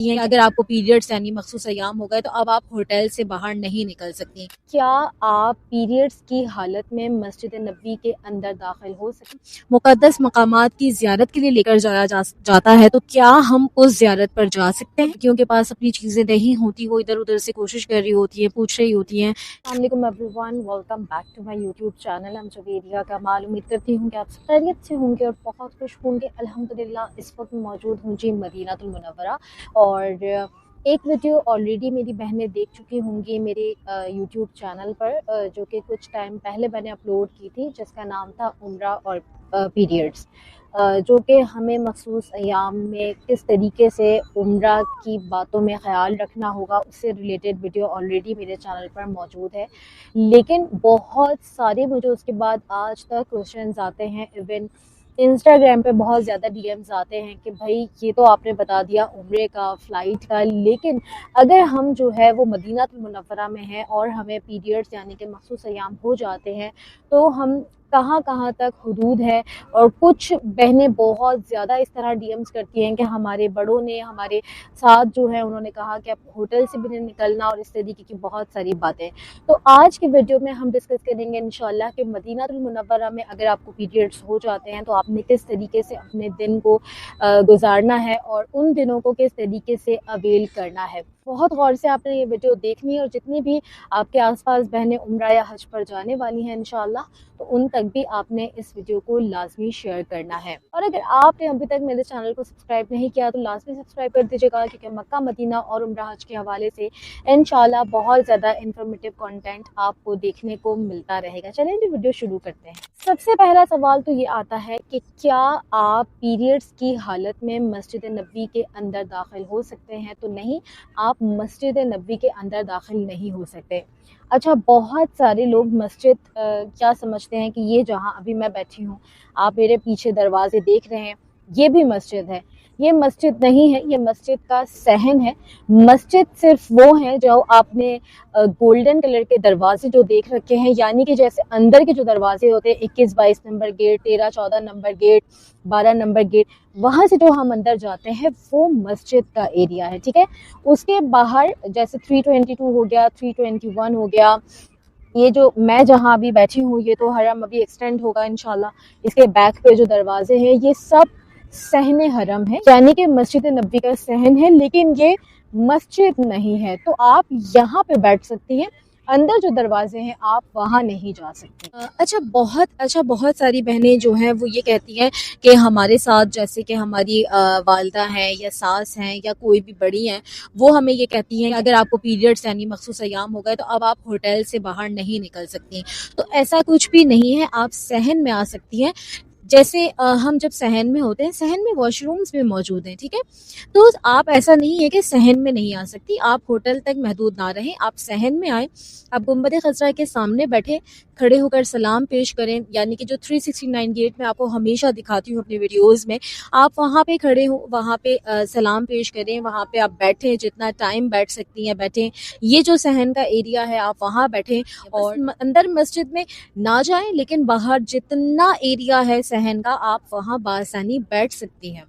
ہیں کہ اگر آپ کو پیریڈز یعنی مخصوص ایام ہو گئے تو اب آپ ہوٹل سے باہر نہیں نکل سکتی. کیا آپ پیریڈز کی حالت میں مسجد نبوی کے اندر داخل ہو سکیں؟ مقدس مقامات کی زیارت کے لیے لے کر جایا جاتا ہے تو کیا ہم اس زیارت پر جا سکتے ہیں؟ کیونکہ پاس اپنی چیزیں نہیں ہوتی، وہ ادھر ادھر سے کوشش کر رہی ہوتی ہے، پوچھ رہی ہوتی ہیں. السلام علیکم everyone, welcome back to my YouTube channel. ہم جویریہ کمال، امید کرتی ہوں کہ آپ سب خیریت سے ہوں گے اور بہت خوش ہوں گے. الحمدللہ اس وقت موجود ہوں جی مدینہ المنورہ، اور ایک ویڈیو آلریڈی میری بہنیں دیکھ چکی ہوں گی میرے یوٹیوب چینل پر، جو کہ کچھ ٹائم پہلے میں نے اپلوڈ کی تھی، جس کا نام تھا عمرہ اور پیریڈز، جو کہ ہمیں مخصوص ایام میں کس طریقے سے عمرہ کی باتوں میں خیال رکھنا ہوگا، اس سے ریلیٹڈ ویڈیو آلریڈی میرے چینل پر موجود ہے. لیکن بہت سارے مجھے اس کے بعد آج تک کوشچنز آتے ہیں، ایون انسٹاگرام پہ بہت زیادہ ڈی ایمز آتے ہیں کہ بھائی یہ تو آپ نے بتا دیا عمرے کا، فلائٹ کا، لیکن اگر ہم جو ہے وہ مدینہ المنورہ میں ہیں اور ہمیں پیریڈز یعنی کہ مخصوص ایام ہو جاتے ہیں تو ہم کہاں تک حدود ہے. اور کچھ بہنیں بہت زیادہ اس طرح ڈی ایمز کرتی ہیں کہ ہمارے بڑوں نے ہمارے ساتھ جو ہے انہوں نے کہا کہ اب ہوٹل سے بھی نہیں نکلنا، اور اس طریقے کی بہت ساری باتیں. تو آج کی ویڈیو میں ہم ڈسکس کریں گے انشاءاللہ کہ مدینہ المنورہ میں اگر آپ کو پیریڈز ہو جاتے ہیں تو آپ نے کس طریقے سے اپنے دن کو گزارنا ہے اور ان دنوں کو کس طریقے سے اویل کرنا ہے. بہت غور سے آپ نے یہ ویڈیو دیکھنی ہے، اور جتنی بھی آپ کے آس پاس بہنیں عمرہ یا حج پر جانے والی ہیں انشاءاللہ، تو ان تک بھی آپ نے اس ویڈیو کو لازمی شیئر کرنا ہے. اور اگر آپ نے ابھی تک میرے چینل کو سبسکرائب نہیں کیا تو لازمی سبسکرائب کر دیجیے گا، کیونکہ مکہ مدینہ اور عمرہ حج کے حوالے سے انشاءاللہ بہت زیادہ انفارمیٹیو کنٹینٹ آپ کو دیکھنے کو ملتا رہے گا. چلیں جی ویڈیو شروع کرتے ہیں. سب سے پہلا سوال تو یہ آتا ہے کہ کیا آپ پیریڈز کی حالت میں مسجد نبوی کے اندر داخل ہو سکتے ہیں؟ تو نہیں، آپ مسجد نبوی کے اندر داخل نہیں ہو سکتے. اچھا، بہت سارے لوگ مسجد کیا سمجھتے ہیں کہ یہ جہاں ابھی میں بیٹھی ہوں، آپ میرے پیچھے دروازے دیکھ رہے ہیں، یہ بھی مسجد ہے. یہ مسجد نہیں ہے، یہ مسجد کا صحن ہے. مسجد صرف وہ ہیں جو آپ نے گولڈن کلر کے دروازے جو دیکھ رکھے ہیں، یعنی کہ جیسے اندر کے جو دروازے ہوتے ہیں 21 22 number gate, 13 14 number gate, 12 number gate, وہاں سے جو ہم اندر جاتے ہیں وہ مسجد کا ایریا ہے. ٹھیک ہے، اس کے باہر جیسے 322 ہو گیا، 321 ہو گیا، یہ جو میں جہاں ابھی بیٹھی ہوں یہ تو حرم ابھی ایکسٹینڈ ہوگا انشاءاللہ. اس کے بیک پہ جو دروازے ہیں یہ سب صحن حرم ہے، یعنی کہ مسجد نبوی کا صحن ہے، لیکن یہ مسجد نہیں ہے. تو آپ یہاں پہ بیٹھ سکتی ہیں، اندر جو دروازے ہیں آپ وہاں نہیں جا سکتی. بہت ساری بہنیں جو ہیں وہ یہ کہتی ہیں کہ ہمارے ساتھ جیسے کہ ہماری والدہ ہیں یا ساس ہیں یا کوئی بھی بڑی ہیں، وہ ہمیں یہ کہتی ہیں کہ اگر آپ کو پیریڈز یعنی مخصوص ایام ہو گئے تو اب آپ ہوٹل سے باہر نہیں نکل سکتی. تو ایسا کچھ بھی نہیں ہے، آپ صحن میں آ سکتی ہیں. جیسے ہم جب صحن میں ہوتے ہیں، صحن میں واش رومز بھی موجود ہیں. ٹھیک ہے، تو آپ ایسا نہیں ہے کہ صحن میں نہیں آ سکتی، آپ ہوٹل تک محدود نہ رہیں، آپ صحن میں آئیں، آپ گنبد خضرا کے سامنے بیٹھے، کھڑے ہو کر سلام پیش کریں، یعنی کہ جو 369 گیٹ میں آپ کو ہمیشہ دکھاتی ہوں اپنی ویڈیوز میں، آپ وہاں پہ کھڑے ہوں، وہاں پہ سلام پیش کریں، وہاں پہ آپ بیٹھیں، جتنا ٹائم بیٹھ سکتی ہیں بیٹھیں. یہ جو صحن کا ایریا ہے آپ وہاں بیٹھیں، اور اندر مسجد میں نہ جائیں، لیکن باہر جتنا ایریا ہے صحن کا آپ وہاں بآسانی بیٹھ سکتی ہیں.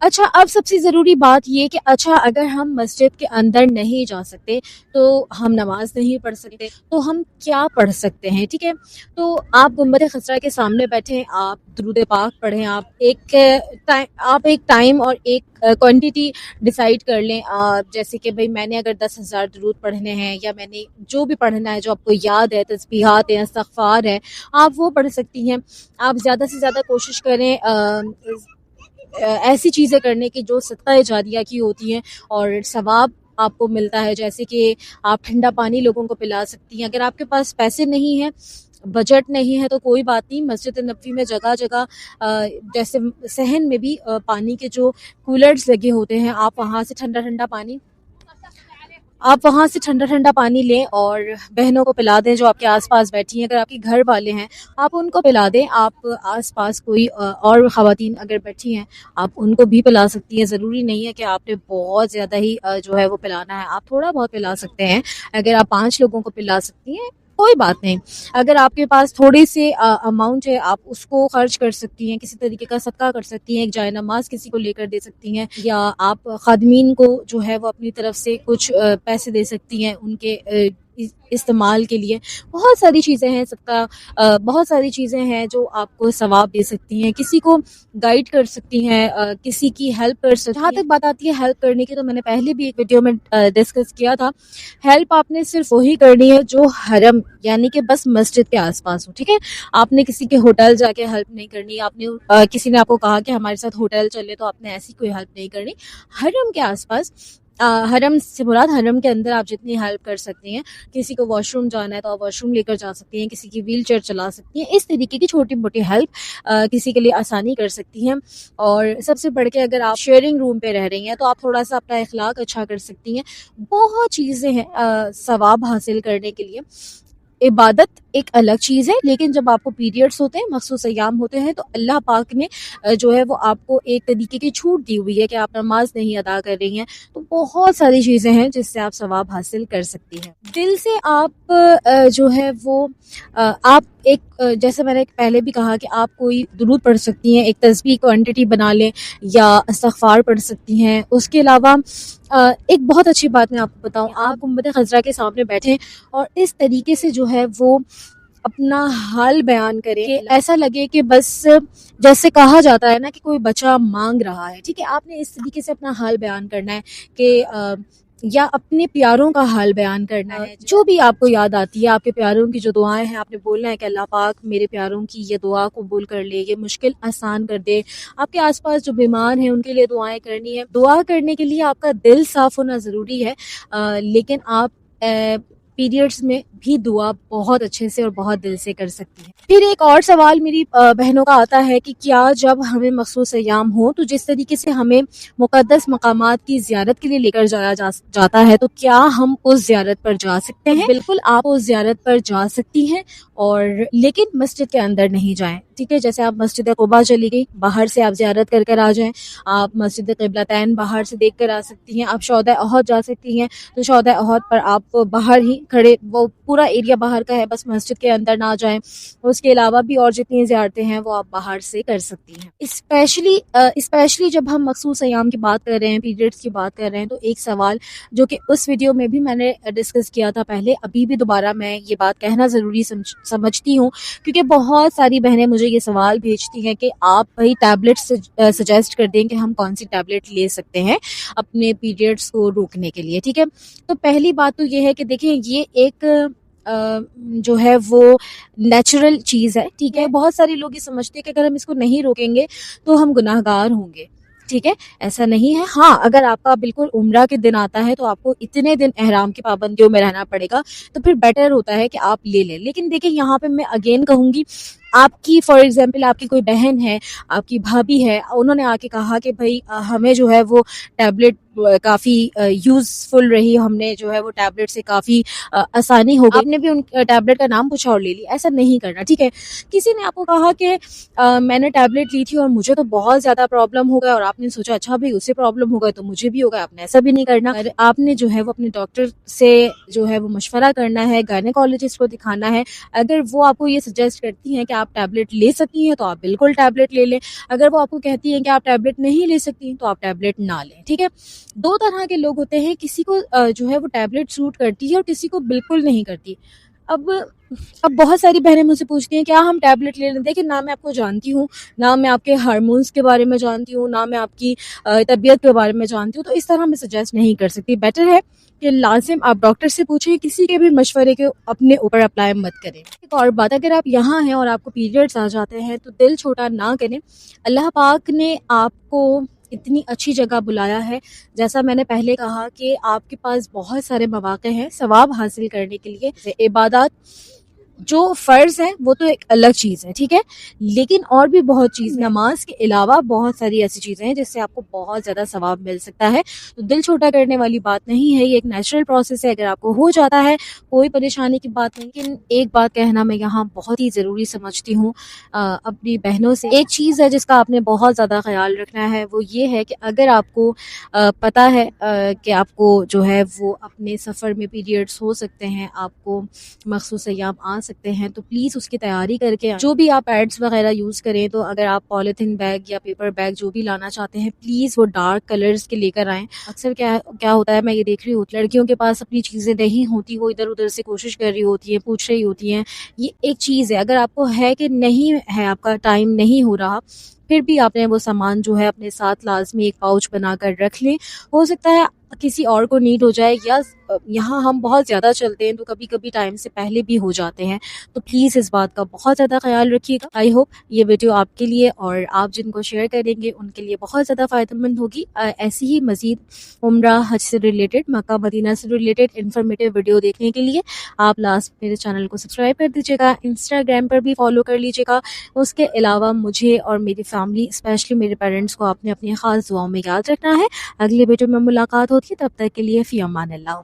اچھا، اب سب سے ضروری بات یہ کہ اگر ہم مسجد کے اندر نہیں جا سکتے تو ہم نماز نہیں پڑھ سکتے، تو ہم کیا پڑھ سکتے ہیں؟ ٹھیک ہے، تو آپ گنبد خضرا کے سامنے بیٹھیں، آپ درود پاک پڑھیں، آپ ایک ٹائم اور ایک کوانٹٹی ڈیسائیڈ کر لیں. جیسے کہ بھئی میں نے اگر 10,000 درود پڑھنے ہیں، یا میں نے جو بھی پڑھنا ہے جو آپ کو یاد ہے، تسبیحات ہیں، استغفار ہے، آپ وہ پڑھ سکتی ہیں. آپ زیادہ سے زیادہ کوشش کریں ایسی چیزیں کرنے کی جو صدقہ جاریہ کی ہوتی ہیں اور ثواب آپ کو ملتا ہے. جیسے کہ آپ ٹھنڈا پانی لوگوں کو پلا سکتی ہیں. اگر آپ کے پاس پیسے نہیں ہیں، بجٹ نہیں ہے، تو کوئی بات نہیں، مسجد نبوی میں جگہ جگہ جیسے صحن میں بھی پانی کے جو کولرز لگے ہوتے ہیں، آپ وہاں سے ٹھنڈا پانی لیں اور بہنوں کو پلا دیں جو آپ کے آس پاس بیٹھی ہیں. اگر آپ کے گھر والے ہیں آپ ان کو پلا دیں. آپ آس پاس کوئی اور خواتین اگر بیٹھی ہیں آپ ان کو بھی پلا سکتی ہیں. ضروری نہیں ہے کہ آپ نے بہت زیادہ ہی جو ہے وہ پلانا ہے، آپ تھوڑا بہت پلا سکتے ہیں. اگر آپ 5 لوگوں کو پلا سکتی ہیں کوئی بات نہیں، اگر آپ کے پاس تھوڑی سی اماؤنٹ ہے آپ اس کو خرچ کر سکتی ہیں، کسی طریقے کا صدقہ کر سکتی ہیں، ایک جائے نماز کسی کو لے کر دے سکتی ہیں، یا آپ خادمین کو جو ہے وہ اپنی طرف سے کچھ پیسے دے سکتی ہیں ان کے استعمال کے لیے. بہت ساری چیزیں ہیں صدقہ، بہت ساری چیزیں ہیں جو آپ کو ثواب دے سکتی ہیں، کسی کو گائیڈ کر سکتی ہیں، کسی کی ہیلپ کر سکتی ہیں. جہاں تک بات آتی ہے ہیلپ کرنے کی، تو میں نے پہلے بھی ایک ویڈیو میں ڈسکس کیا تھا، ہیلپ آپ نے صرف وہی کرنی ہے جو حرم یعنی کہ بس مسجد کے آس پاس ہو. ٹھیک ہے، آپ نے کسی کے ہوٹل جا کے ہیلپ نہیں کرنی، آپ نے کسی نے آپ کو کہا کہ ہمارے ساتھ ہوٹل چلے تو آپ نے ایسی کوئی ہیلپ نہیں کرنی. حرم کے آس پاس، حرم سے مراد حرم کے اندر آپ جتنی ہیلپ کر سکتی ہیں، کسی کو واش روم جانا ہے تو آپ واش روم لے کر جا سکتی ہیں، کسی کی ویل چیئر چلا سکتی ہیں، اس طریقے کی چھوٹی موٹی ہیلپ کسی کے لیے آسانی کر سکتی ہیں. اور سب سے بڑھ کے اگر آپ شیئرنگ روم پہ رہ رہی ہیں تو آپ تھوڑا سا اپنا اخلاق اچھا کر سکتی ہیں. بہت چیزیں ہیں ثواب حاصل کرنے کے لیے. عبادت ایک الگ چیز ہے، لیکن جب آپ کو پیریڈز ہوتے ہیں، مخصوص ایام ہوتے ہیں، تو اللہ پاک نے جو ہے وہ آپ کو ایک طریقے کی چھوٹ دی ہوئی ہے کہ آپ نماز نہیں ادا کر رہی ہیں، تو بہت ساری چیزیں ہیں جس سے آپ ثواب حاصل کر سکتی ہیں. دل سے آپ جو ہے وہ آپ ایک جیسے میں نے پہلے بھی کہا کہ آپ کوئی درود پڑھ سکتی ہیں، ایک تسبیح کوانٹٹی بنا لیں یا استغفار پڑھ سکتی ہیں. اس کے علاوہ ایک بہت اچھی بات میں آپ کو بتاؤں، آپ گنبد خضرا کے سامنے بیٹھیں اور اس طریقے سے جو ہے وہ اپنا حال بیان کریں کہ ایسا لگے کہ بس جیسے کہا جاتا ہے نا کہ کوئی بچہ مانگ رہا ہے. ٹھیک ہے، آپ نے اس طریقے سے اپنا حال بیان کرنا ہے کہ یا اپنے پیاروں کا حال بیان کرنا ہے، جو بھی آپ کو یاد آتی ہے، آپ کے پیاروں کی جو دعائیں ہیں آپ نے بولنا ہے کہ اللہ پاک میرے پیاروں کی یہ دعا قبول کر لے، یہ مشکل آسان کر دے. آپ کے آس پاس جو بیمار ہیں ان کے لیے دعائیں کرنی ہے. دعا کرنے کے لیے آپ کا دل صاف ہونا ضروری ہے، لیکن آپ پیریڈز میں بھی دعا بہت اچھے سے اور بہت دل سے کر سکتی ہیں. پھر ایک اور سوال میری بہنوں کا آتا ہے کہ کیا جب ہمیں مخصوص ایام ہو تو جس طریقے سے ہمیں مقدس مقامات کی زیارت کے لیے لے کر جایا جاتا ہے، تو کیا ہم اس زیارت پر جا سکتے ہیں؟ بالکل آپ اس زیارت پر جا سکتی ہیں، اور لیکن مسجد کے اندر نہیں جائیں. ٹھیک ہے، جیسے آپ مسجد قباء چلی گئی، باہر سے آپ زیارت کر آ جائیں. آپ مسجد قبلتین باہر سے دیکھ کر آ سکتی ہیں. آپ شہداء احد جا سکتی ہیں، تو شہداء احد پر آپ باہر ہی کھڑے، وہ پورا ایریا باہر کا ہے، بس مسجد کے اندر نہ جائیں. اس کے علاوہ بھی اور جتنی زیارتیں ہیں وہ آپ باہر سے کر سکتی ہیں. اسپیشلی جب ہم مخصوص ایام کی بات کر رہے ہیں، پیریڈز کی بات کر رہے ہیں، تو ایک سوال جو کہ اس ویڈیو میں بھی میں نے ڈسکس کیا تھا پہلے، ابھی بھی دوبارہ میں یہ بات کہنا ضروری سمجھتی ہوں، کیونکہ بہت ساری بہنیں مجھے یہ سوال بھیجتی ہیں کہ آپ بھائی ٹیبلٹ سجیسٹ کر دیں کہ ہم کون سی ٹیبلٹ لے سکتے ہیں اپنے پیریڈز کو روکنے کے لیے. ٹھیک ہے، تو پہلی بات تو یہ ہے کہ دیکھیں یہ ایک جو ہے وہ نیچرل چیز ہے. ٹھیک ہے، بہت سارے لوگ یہ سمجھتے ہیں کہ اگر ہم اس کو نہیں روکیں گے تو ہم گناہ گار ہوں گے. ٹھیک ہے، ایسا نہیں ہے. ہاں، اگر آپ کا بالکل عمرہ کے دن آتا ہے تو آپ کو اتنے دن احرام کی پابندیوں میں رہنا پڑے گا، تو پھر بیٹر ہوتا ہے کہ آپ لے لیں. لیکن دیکھیں یہاں پہ میں اگین کہوں گی، آپ کی فار ایگزامپل آپ کی کوئی بہن ہے، آپ کی بھابھی ہے، انہوں نے آ کے کہا کہ بھائی ہمیں جو ہے وہ ٹیبلٹ کافی یوزفل رہی، ہم نے جو ہے وہ ٹیبلٹ سے کافی آسانی ہو گئی، آپ نے بھی ان ٹیبلٹ کا نام پوچھا اور لے لی. ایسا نہیں کرنا. ٹھیک ہے، کسی نے آپ کو کہا کہ میں نے ٹیبلٹ لی تھی اور مجھے تو بہت زیادہ پرابلم ہو گیا، اور آپ نے سوچا اچھا بھائی اسے پرابلم ہو گیا تو مجھے بھی ہوگا. آپ نے ایسا بھی نہیں کرنا. آپ نے جو ہے وہ اپنے ڈاکٹر سے جو ہے وہ مشورہ کرنا ہے، گائنیکالوجسٹ کو دکھانا ہے. اگر وہ آپ کو یہ سجیسٹ کرتی ہیں کہ آپ ٹیبلٹ لے سکتی ہیں تو آپ بالکل ٹیبلٹ لے لیں. اگر وہ آپ کو کہتی ہیں کہ آپ ٹیبلٹ نہیں لے سکتی تو آپ ٹیبلٹ نہ لیں. ٹھیک ہے، دو طرح کے لوگ ہوتے ہیں، کسی کو جو ہے وہ ٹیبلٹ سوٹ کرتی ہے اور کسی کو بالکل نہیں کرتی. اب بہت ساری بہنیں مجھ سے پوچھتی ہیں کیا ہم ٹیبلٹ لے لیں. دیکھیں، نہ میں آپ کو جانتی ہوں، نہ میں آپ کے ہارمونز کے بارے میں جانتی ہوں، نہ میں آپ کی طبیعت کے بارے میں جانتی ہوں، تو اس طرح میں سجیسٹ نہیں کر سکتی. بیٹر ہے کہ لازم آپ ڈاکٹر سے پوچھیں، کسی کے بھی مشورے کے اپنے اوپر اپلائی مت کریں. ایک اور بات، اگر آپ یہاں ہیں اور آپ کو پیریڈز آ جاتے ہیں تو دل چھوٹا نہ کریں. اللہ پاک نے آپ کو اتنی اچھی جگہ بلایا ہے، جیسا میں نے پہلے کہا کہ آپ کے پاس بہت سارے مواقع ہیں ثواب حاصل کرنے کے لیے. عبادات جو فرض ہے وہ تو ایک الگ چیز ہے، ٹھیک ہے، لیکن اور بھی بہت چیز، نماز کے علاوہ بہت ساری ایسی چیزیں ہیں جس سے آپ کو بہت زیادہ ثواب مل سکتا ہے. تو دل چھوٹا کرنے والی بات نہیں ہے، یہ ایک نیچرل پروسیس ہے. اگر آپ کو ہو جاتا ہے کوئی پریشانی کی بات نہیں. لیکن ایک بات کہنا میں یہاں بہت ہی ضروری سمجھتی ہوں اپنی بہنوں سے، ایک چیز ہے جس کا آپ نے بہت زیادہ خیال رکھنا ہے، وہ یہ ہے کہ اگر آپ کو پتہ ہے کہ آپ کو جو ہے وہ اپنے سفر میں پیریڈز ہو سکتے ہیں، آپ کو مخصوص ایام آ سکتے ہیں، تو پلیز اس کی تیاری کر کے جو بھی آپ پیڈس وغیرہ یوز کریں، تو اگر آپ پالیتھین بیگ یا پیپر بیگ جو بھی لانا چاہتے ہیں پلیز وہ ڈارک کلرز کے لے کر آئیں. اکثر کیا ہوتا ہے، میں یہ دیکھ رہی ہوں لڑکیوں کے پاس اپنی چیزیں نہیں ہوتی، وہ ادھر ادھر سے کوشش کر رہی ہوتی ہیں، پوچھ رہی ہوتی ہیں. یہ ایک چیز ہے، اگر آپ کو ہے کہ نہیں ہے، آپ کا ٹائم نہیں ہو رہا، پھر بھی آپ نے وہ سامان جو ہے اپنے ساتھ لازمی ایک پاؤچ بنا کر رکھ لیں. ہو سکتا ہے کسی اور کو نیڈ ہو جائے، یا یہاں ہم بہت زیادہ چلتے ہیں تو کبھی کبھی ٹائم سے پہلے بھی ہو جاتے ہیں. تو پلیز اس بات کا بہت زیادہ خیال رکھیے گا. آئی ہوپ یہ ویڈیو آپ کے لیے اور آپ جن کو شیئر کریں گے ان کے لیے بہت زیادہ فائدہ مند ہوگی. ایسی ہی مزید عمرہ حج سے ریلیٹڈ، مکہ مدینہ سے ریلیٹڈ انفارمیٹیو ویڈیو دیکھنے کے لیے آپ لاسٹ میرے چینل کو سبسکرائب کر دیجیے گا، انسٹاگرام پر بھی فالو کر لیجیے گا. اس کے علاوہ مجھے اور میری فیملی اسپیشلی میرے پیرنٹس کو آپ نے اپنی خاص دعاؤں میں یاد رکھنا ہے. اگلے ویڈیو میں ملاقات ہوتی ہے، تب تک کے لیے فی امان اللہ.